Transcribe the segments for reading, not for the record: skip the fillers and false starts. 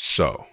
So,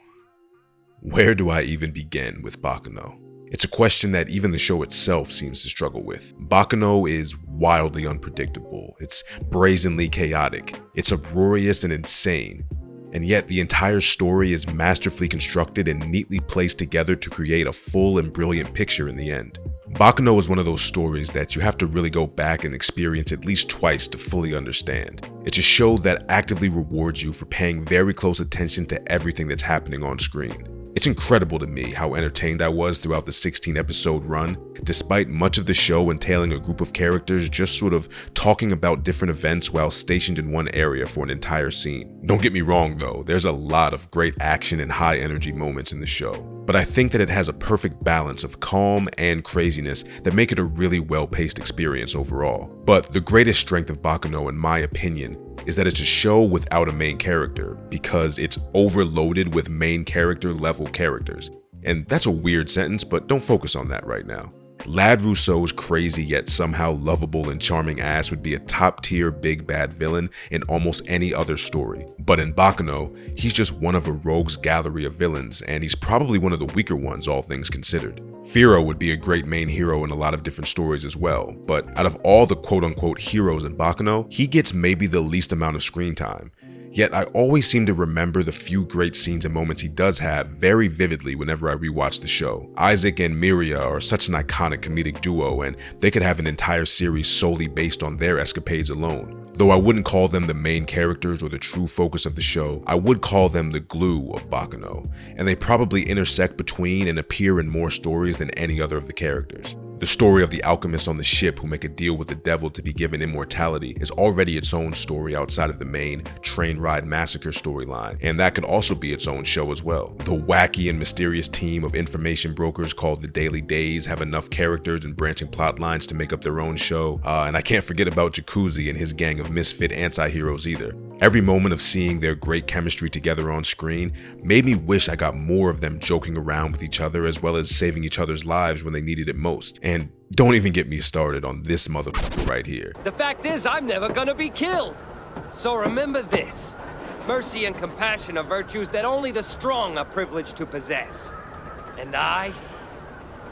where do I even begin with Baccano? It's a question that even the show itself seems to struggle with. Baccano is wildly unpredictable, it's brazenly chaotic, it's uproarious and insane, and yet the entire story is masterfully constructed and neatly placed together to create a full and brilliant picture in the end. Baccano is one of those stories that you have to really go back and experience at least twice to fully understand. It's a show that actively rewards you for paying very close attention to everything that's happening on screen. It's incredible to me how entertained I was throughout the 16-episode run, despite much of the show entailing a group of characters just sort of talking about different events while stationed in one area for an entire scene. Don't get me wrong though, there's a lot of great action and high energy moments in the show, but I think that it has a perfect balance of calm and craziness that make it a really well-paced experience overall. But the greatest strength of Baccano, in my opinion, is that it's a show without a main character, because it's overloaded with main character level characters. And that's a weird sentence, but don't focus on that right now. Lad Rousseau's crazy yet somehow lovable and charming ass would be a top tier big bad villain in almost any other story. But in Baccano, he's just one of a rogue's gallery of villains, and he's probably one of the weaker ones, all things considered. Firo would be a great main hero in a lot of different stories as well, but out of all the quote-unquote heroes in Baccano, he gets maybe the least amount of screen time. Yet I always seem to remember the few great scenes and moments he does have very vividly whenever I rewatch the show. Isaac and Miria are such an iconic comedic duo, and they could have an entire series solely based on their escapades alone. Though I wouldn't call them the main characters or the true focus of the show, I would call them the glue of Baccano, and they probably intersect between and appear in more stories than any other of the characters. The story of the alchemists on the ship who make a deal with the devil to be given immortality is already its own story outside of the main train ride massacre storyline, and that could also be its own show as well. The wacky and mysterious team of information brokers called the Daily Days have enough characters and branching plot lines to make up their own show, and I can't forget about Jacuzzi and his gang of misfit anti-heroes either. Every moment of seeing their great chemistry together on screen made me wish I got more of them joking around with each other as well as saving each other's lives when they needed it most. And don't even get me started on this motherfucker right here. The fact is, I'm never gonna be killed. So remember this. Mercy and compassion are virtues that only the strong are privileged to possess. And I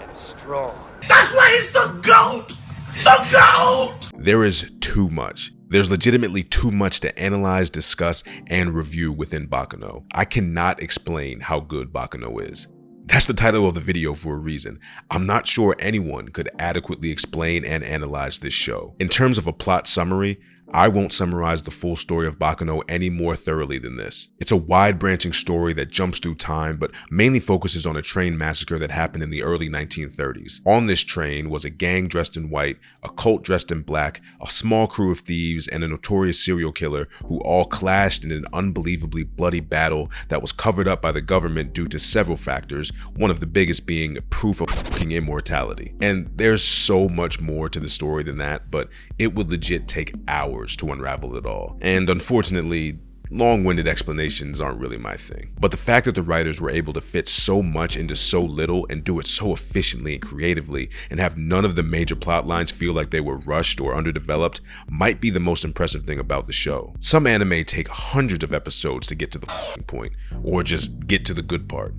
am strong. That's why he's the GOAT! The GOAT! There is too much. There's legitimately too much to analyze, discuss, and review within Baccano. I cannot explain how good Baccano is. That's the title of the video for a reason. I'm not sure anyone could adequately explain and analyze this show. In terms of a plot summary, I won't summarize the full story of Baccano any more thoroughly than this. It's a wide-branching story that jumps through time, but mainly focuses on a train massacre that happened in the early 1930s. On this train was a gang dressed in white, a cult dressed in black, a small crew of thieves, and a notorious serial killer who all clashed in an unbelievably bloody battle that was covered up by the government due to several factors, one of the biggest being proof of fucking immortality. And there's so much more to the story than that, but it would legit take hours to unravel it all. And unfortunately, long-winded explanations aren't really my thing. But the fact that the writers were able to fit so much into so little and do it so efficiently and creatively and have none of the major plot lines feel like they were rushed or underdeveloped might be the most impressive thing about the show. Some anime take hundreds of episodes to get to the point, or just get to the good part.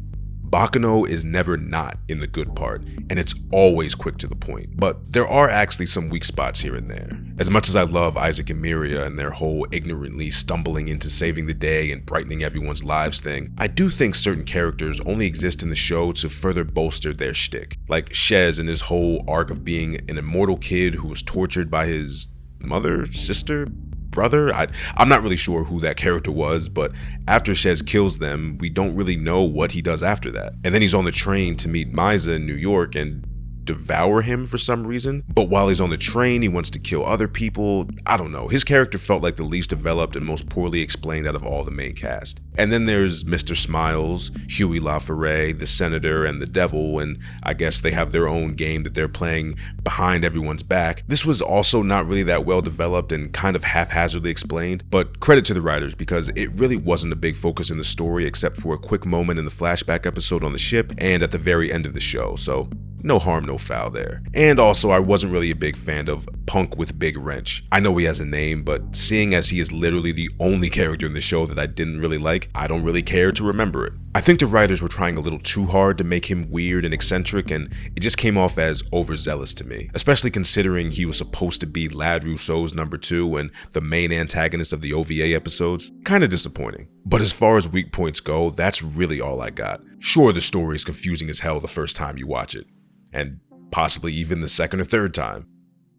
Baccano is never not in the good part, and it's always quick to the point. But there are actually some weak spots here and there. As much as I love Isaac and Miria and their whole ignorantly stumbling into saving the day and brightening everyone's lives thing, I do think certain characters only exist in the show to further bolster their shtick. Like Shez and his whole arc of being an immortal kid who was tortured by his mother, sister, brother? I'm not really sure who that character was, but after Shez kills them, we don't really know what he does after that. And then he's on the train to meet Misa in New York and devour him for some reason. But while he's on the train, he wants to kill other people. I don't know. His character felt like the least developed and most poorly explained out of all the main cast. And then there's Mr. Smiles, Huey LaFerre, the Senator, and the Devil, and I guess they have their own game that they're playing behind everyone's back. This was also not really that well developed and kind of haphazardly explained, but credit to the writers because it really wasn't a big focus in the story except for a quick moment in the flashback episode on the ship and at the very end of the show. So no harm, no foul there. And also, I wasn't really a big fan of Punk with Big Wrench. I know he has a name, but seeing as he is literally the only character in the show that I didn't really like, I don't really care to remember it. I think the writers were trying a little too hard to make him weird and eccentric, and it just came off as overzealous to me, especially considering he was supposed to be Lad Rousseau's number 2 and the main antagonist of the OVA episodes. Kinda disappointing. But as far as weak points go, that's really all I got. Sure, the story is confusing as hell the first time you watch it, and possibly even the second or third time.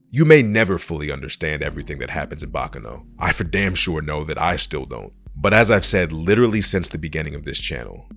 You may never fully understand everything that happens in Baccano. I for damn sure know that I still don't. But as I've said literally since the beginning of this channel,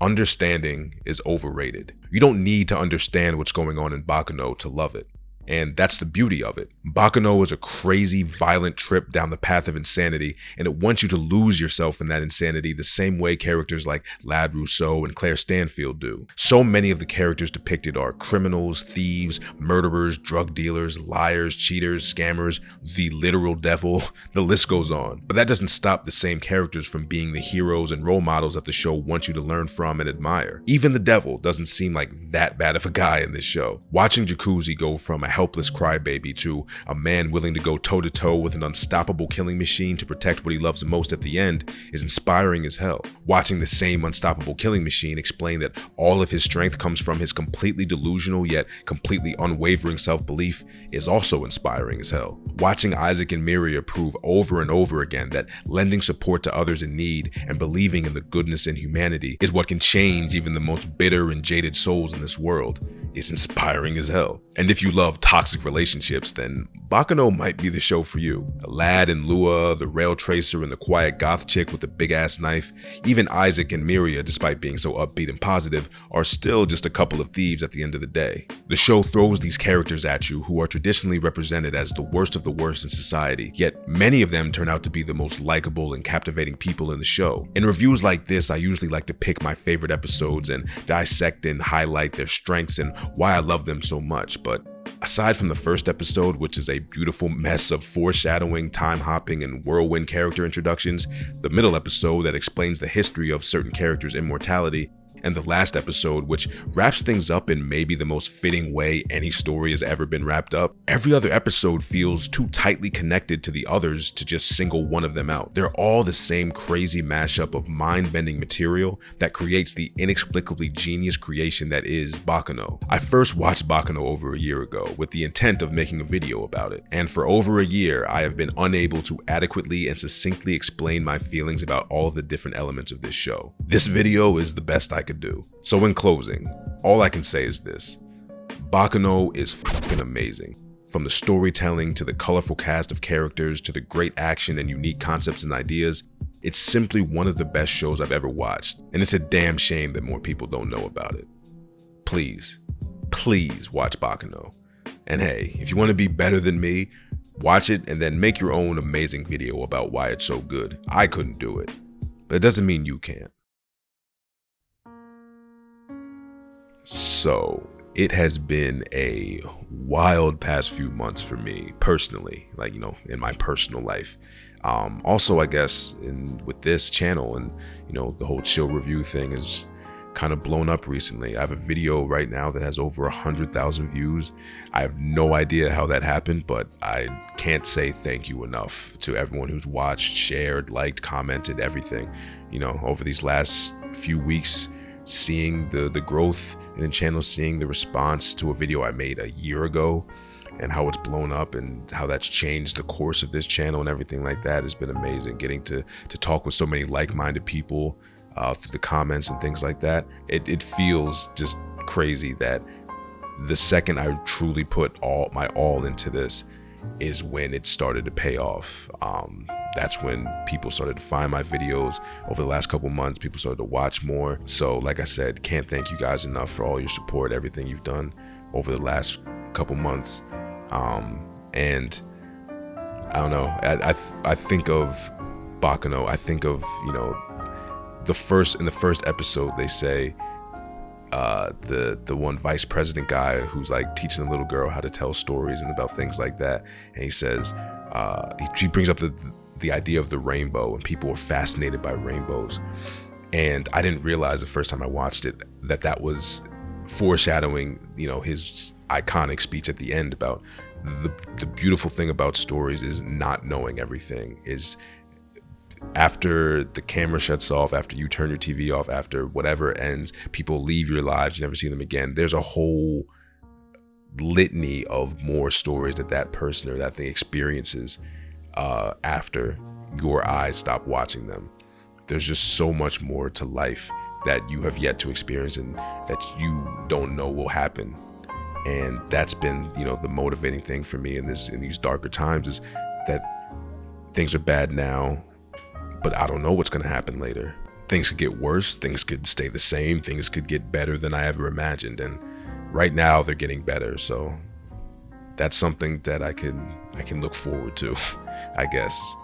understanding is overrated. You don't need to understand what's going on in Baccano to love it. And that's the beauty of it. Baccano is a crazy, violent trip down the path of insanity, and it wants you to lose yourself in that insanity the same way characters like Lad Rousseau and Claire Stanfield do. So many of the characters depicted are criminals, thieves, murderers, drug dealers, liars, cheaters, scammers, the literal devil, the list goes on. But that doesn't stop the same characters from being the heroes and role models that the show wants you to learn from and admire. Even the devil doesn't seem like that bad of a guy in this show. Watching Jacuzzi go from a helpless crybaby to a man willing to go toe-to-toe with an unstoppable killing machine to protect what he loves most at the end is inspiring as hell. Watching the same unstoppable killing machine explain that all of his strength comes from his completely delusional yet completely unwavering self-belief is also inspiring as hell. Watching Isaac and Miria prove over and over again that lending support to others in need and believing in the goodness and humanity is what can change even the most bitter and jaded souls in this world is inspiring as hell. And if you love toxic relationships, then Baccano might be the show for you. Lad and Lua, the rail tracer and the quiet goth chick with the big ass knife, even Isaac and Miria, despite being so upbeat and positive, are still just a couple of thieves at the end of the day. The show throws these characters at you who are traditionally represented as the worst of the worst in society, yet many of them turn out to be the most likable and captivating people in the show. In reviews like this, I usually like to pick my favorite episodes and dissect and highlight their strengths and why I love them so much, but aside from the first episode, which is a beautiful mess of foreshadowing, time hopping, and whirlwind character introductions, the middle episode that explains the history of certain characters' immortality, and the last episode, which wraps things up in maybe the most fitting way any story has ever been wrapped up, every other episode feels too tightly connected to the others to just single one of them out. They're all the same crazy mashup of mind-bending material that creates the inexplicably genius creation that is Baccano. I first watched Baccano over a year ago with the intent of making a video about it, and for over a year I have been unable to adequately and succinctly explain my feelings about all of the different elements of this show. This video is the best I could do. So in closing, all I can say is this: Baccano is fucking amazing. From the storytelling to the colorful cast of characters to the great action and unique concepts and ideas, it's simply one of the best shows I've ever watched, and it's a damn shame that more people don't know about it. Please, please watch Baccano. And hey, if you want to be better than me, watch it and then make your own amazing video about why it's so good. I couldn't do it, but it doesn't mean you can't. So it has been a wild past few months for me personally, like, in my personal life. Also, I guess with this channel and, the whole chill review thing is kind of blown up recently. I have a video right now that has over 100,000 views. I have no idea how that happened, but I can't say thank you enough to everyone who's watched, shared, liked, commented, everything. Over these last few weeks, seeing the growth in the channel, seeing the response to a video I made a year ago and how it's blown up and how that's changed the course of this channel and everything like that has been amazing. Getting to talk with so many like-minded people through the comments and things like that. It feels just crazy that the second I truly put my all into this is when it started to pay off. That's when people started to find my videos. Over the last couple months, people started to watch more. So like I said, can't thank you guys enough for all your support, everything you've done over the last couple months. And I don't know, I think of Baccano, I think of, in the first episode, they say, the one vice president guy who's like teaching the little girl how to tell stories and about things like that, and he says he brings up the idea of the rainbow, and people were fascinated by rainbows, and I didn't realize the first time I watched it that was foreshadowing, his iconic speech at the end about the beautiful thing about stories is not knowing everything. Is after the camera shuts off, after you turn your TV off, after whatever ends, people leave your lives, you never see them again. There's a whole litany of more stories that person or that thing experiences after your eyes stop watching them. There's just so much more to life that you have yet to experience and that you don't know will happen. And that's been, the motivating thing for me in these darker times, is that things are bad now, but I don't know what's going to happen later. Things could get worse, things could stay the same, things could get better than I ever imagined. And right now they're getting better. So that's something that I can look forward to, I guess,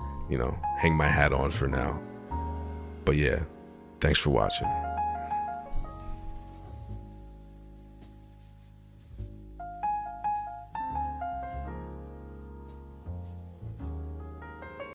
hang my hat on for now. But yeah, thanks for watching.